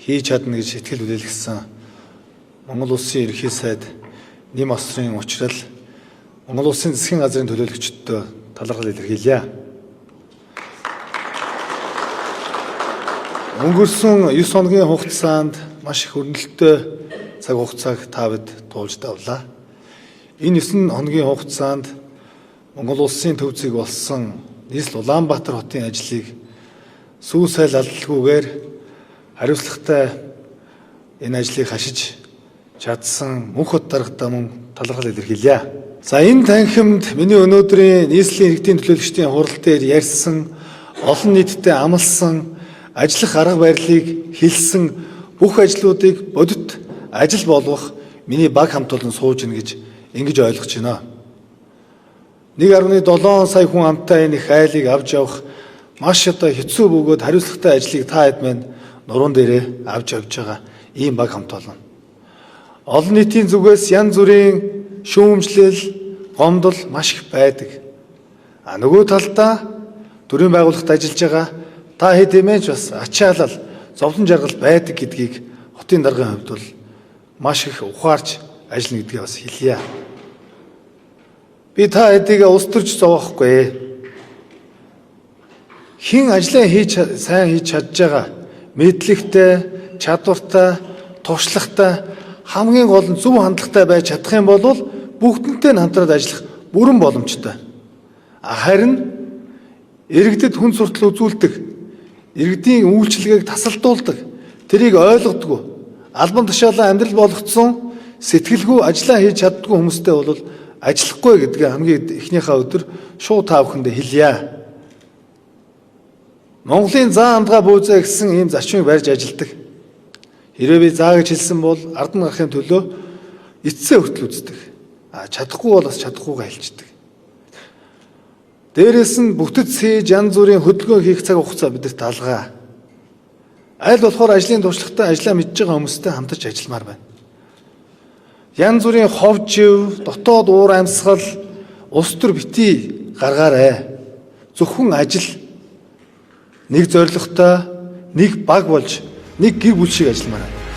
хийж чадна гэж итгэл үлээлгэсэн Монгол Улсын ерөнхий сайд Нэм Осрын учрал Монгол Улсын засгийн газрын төлөөлөгчдөө талархал илэрхийлье. Өнгөрсөн 9 хоногийн хугацаанд маш их өрнөлттэй цаг хугацааг та бид туулж давлаа. Энэ 9 хоногийн хугацаанд Монгол Улсын төв зэг болсон нийслэл Улаанбаатар хотын ажлыг сүү сайл алдалгүйгээр хариуцлагатай энэ ажлыг хашиж чадсан мөнх хот даргатаа мөн талархал илэрхийлье. За энэ танхимд миний өнөөдрийн нийслэлийн иргэдийн төлөөлөгчдийн хурал дээр ярьсан, олон нийтэд амласан, ажиллах арга барилыг хэлсэн бүх ажлуудыг бодит ажил болгох миний баг хамт олон сууж ийн гэж ингэж ойлгож байна. 1.7 сая хүн амтай энэ их айлыг авч явах маш одоо хэцүү бөгөөд хариуцлагатай ажлыг та хэд маань нуруунд дээрээ авч явж байгаа ийм баг хамт олон. Олон нийтийн зүгээс янз бүрийн шүүмжлэл, гомдол маш их байдаг. Нөгөө талдаа төрийн байгууллагт ажиллаж байгаа та хэд хэмээч бас ачаалал, зовлон жаргал байдаг гэдгийг хотын даргын хувьд бол маш их ухаарч ажиллана гэдгийг бас хэлье. Би та хэдийг ус төрж зовоохгүй. Хин ажлаа сайн хийж чадж байгаа мэдлэгтэй, чадвартай, туршлагатай, хамгийн гол нь зөв хандлагатай байж чадах юм бол бүгднтэй нь хамтраад ажиллах бүрэн боломжтой. Харин иргэдэд хүн суртал үзүүлдэг, иргэдийн үйлчилгээг тасалдуулдаг, тэрийг ойлгодгүй, албан тушаалаа амьдрал болгоцсон, сэтгэлгүй ажиллаа хийж чаддгүй хүмүүстэй бол ажиллахгүй гэдгээ хамгийн эхнийхээ өдөр шууд та бүхэндээ хэлье. Монголын зан амтгай буузаа гэсэн ийм зарчмыг барьж ажилладаг. Хэрвээ би заа гэж хэлсэн бол ард нь гарахын төлөө эцсээ хүртэл үздэг. Чадахгүй бол бас чадахгүйгээ хэлждэг. Дээрээс нь бүтэц хийж янз бүрийн хөдөлгөөн хийх цаг хугацаа бидэрт алгаа. Аль болохоор ажлын туршлагатай ажиллаа мэдж байгаа хүмүүстэй хамтарч ажилламаар байна. Янз бүрийн ховжив, дотоод уур амьсгал, ус төр битий гаргаарай. Зөвхөн ажил нэг зорилготой, нэг баг болж, нэг гэр бүл шиг ажилламаар.